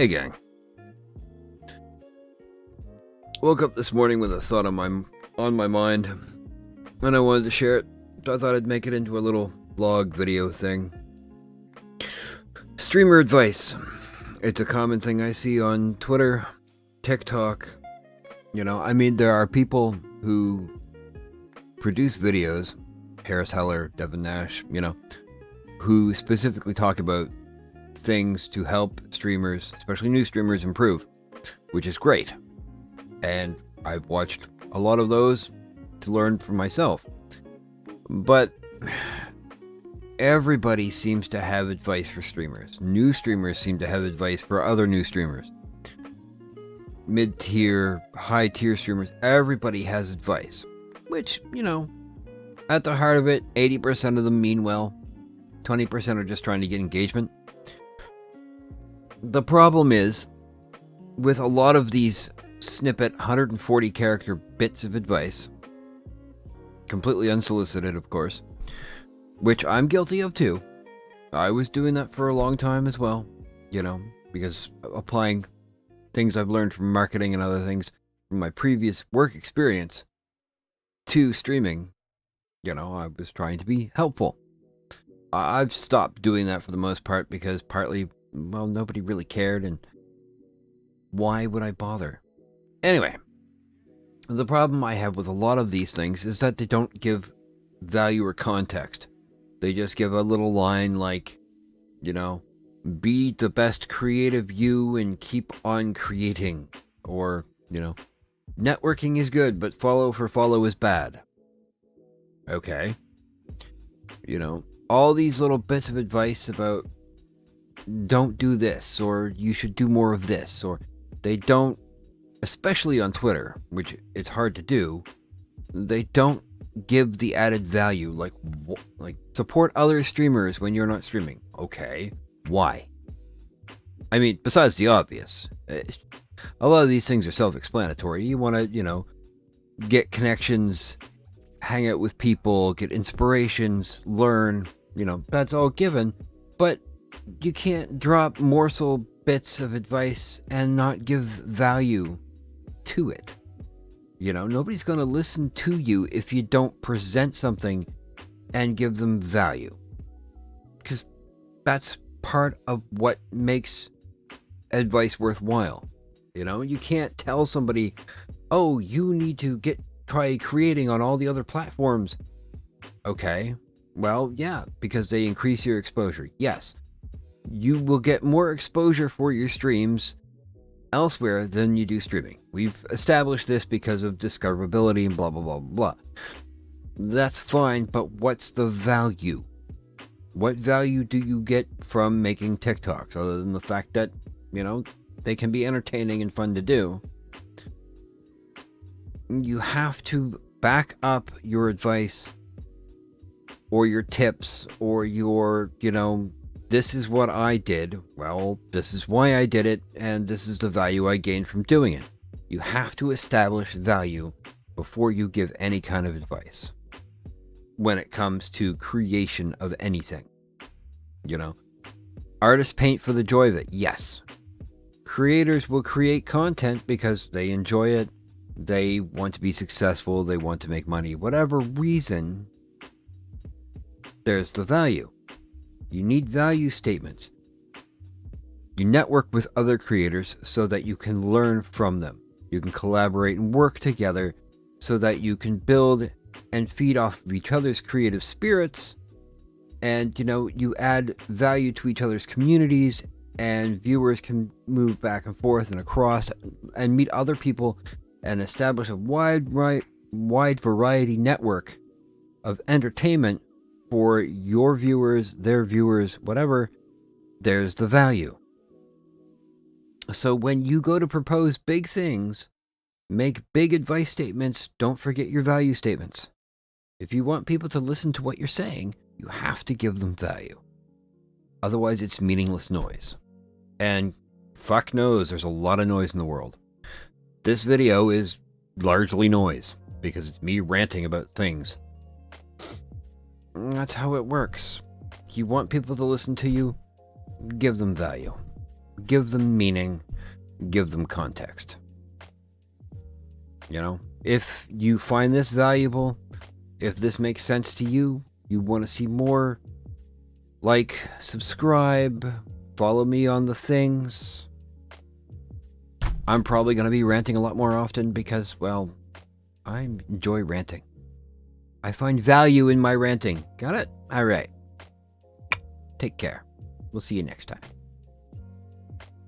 Hey gang. Woke up this morning with a thought on my mind, and I wanted to share it, so I thought I'd make it into a little vlog video thing. Streamer advice. It's a common thing I see on Twitter, TikTok. There are people who produce videos, Harris Heller, Devin Nash, who specifically talk about things to help streamers, especially new streamers, improve, which is great. And I've watched a lot of those to learn for myself. But everybody seems to have advice for streamers. New streamers seem to have advice for other new streamers. Mid-tier, high-tier streamers, everybody has advice. Which, at the heart of it, 80% of them mean well. 20% are just trying to get engagement. The problem is, with a lot of these snippet 140 character bits of advice, completely unsolicited, of course, which I'm guilty of too. I was doing that for a long time as well, because applying things I've learned from marketing and other things from my previous work experience to streaming, I was trying to be helpful. I've stopped doing that for the most part because partly, nobody really cared, and why would I bother? Anyway, the problem I have with a lot of these things is that they don't give value or context. They just give a little line like, be the best creative you and keep on creating. Or, networking is good, but follow for follow is bad. Okay. All these little bits of advice about don't do this, or you should do more of this, or they don't, especially on Twitter, which it's hard to do, they don't give the added value, like support other streamers when you're not streaming. Okay, why? Besides the obvious, a lot of these things are self-explanatory. You want to, get connections, hang out with people, get inspirations, learn, that's all given, but you can't drop morsel bits of advice and not give value to it. Nobody's going to listen to you if you don't present something and give them value. Because that's part of what makes advice worthwhile. You can't tell somebody, oh, you need to try creating on all the other platforms. Okay, well, yeah, because they increase your exposure. Yes, you will get more exposure for your streams elsewhere than you do streaming. We've established this because of discoverability and blah, blah, blah, blah. That's fine, but what's the value? What value do you get from making TikToks, other than the fact that, they can be entertaining and fun to do? You have to back up your advice or your tips or your, this is what I did. Well, this is why I did it, and this is the value I gained from doing it. You have to establish value before you give any kind of advice when it comes to creation of anything. Artists paint for the joy of it, yes. Creators will create content because they enjoy it, they want to be successful, they want to make money. Whatever reason, there's the value. You need value statements. You network with other creators so that you can learn from them. You can collaborate and work together so that you can build and feed off of each other's creative spirits. And, you add value to each other's communities, and viewers can move back and forth and across and meet other people and establish a wide variety network of entertainment for your viewers, their viewers, whatever. There's the value. So when you go to propose big things, make big advice statements, don't forget your value statements. If you want people to listen to what you're saying, you have to give them value. Otherwise, it's meaningless noise. And fuck knows there's a lot of noise in the world. This video is largely noise because it's me ranting about things. That's how it works. You want people to listen to you, give them value. give them meaning, give them context. You know, if you find this valuable, if this makes sense to you, you want to see more, like, subscribe, follow me on the things. I'm probably going to be ranting a lot more often because, well, I enjoy ranting. I find value in my ranting. Got it? All right. Take care. We'll see you next time.